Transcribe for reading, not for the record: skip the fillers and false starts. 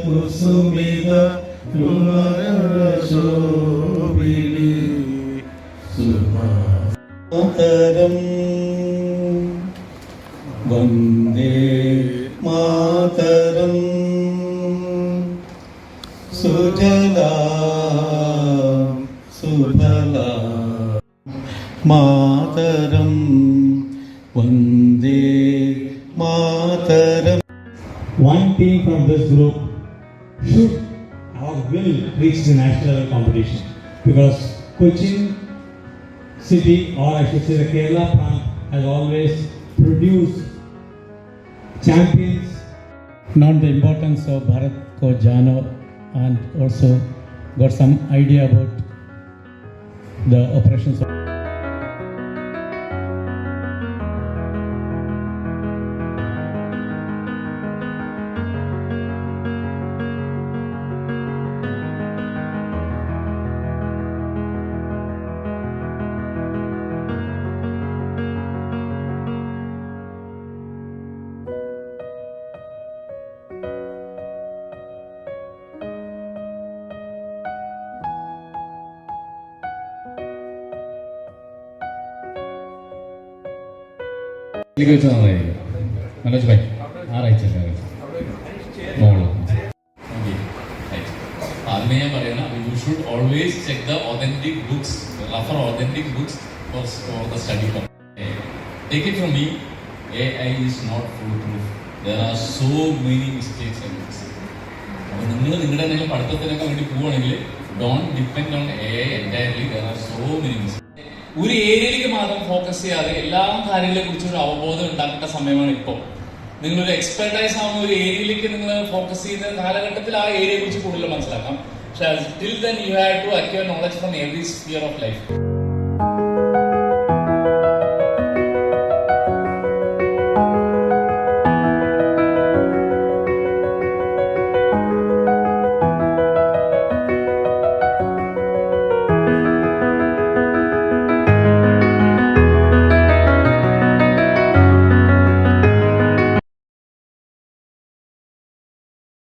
കുസുമിത ശോഭിനി സുമാതരം Vande Mataram സുജലാം സുഫലാം Mataram Vande Mataram. One team from this group should or will reach the national competition because Cochin city, or I should say the Kerala plant, has always produced champions. Not the importance of Bharat ko jano, and also got some idea about the operations of Manoj bhai ആറാഴ്ച ആദ്യമേ ഞാൻ പറയുന്ന you should always check the authentic books, refer authentic books for the study. Take it from me, AI is not foolproof. There are so many mistakes in this. അപ്പോൾ നിങ്ങൾ നിങ്ങളുടെ എന്തെങ്കിലും പഠിത്തത്തിനൊക്കെ വേണ്ടി പോവുകയാണെങ്കിൽ don't depend on AI entirely. There are so many mistakes. ഒരു ഏരിയയിലേക്ക് മാത്രം focus ചെയ്യാതെ എല്ലാ കാര്യങ്ങളെ കുറിച്ചും ഒരു അവബോധം ഉണ്ടാക്കേണ്ട സമയമാണ് ഇപ്പോൾ. നിങ്ങളൊരു എക്സ്പെർട്ടൈസ് ആവുന്ന ഒരു ഏരിയയിലേക്ക് നിങ്ങൾ ഫോക്കസ് ചെയ്യുന്ന കാലഘട്ടത്തിൽ ആ ഏരിയയെ കുറിച്ച് കൂടുതൽ മനസ്സിലാക്കാം. പക്ഷേ till then you have to acquire knowledge from every sphere of life.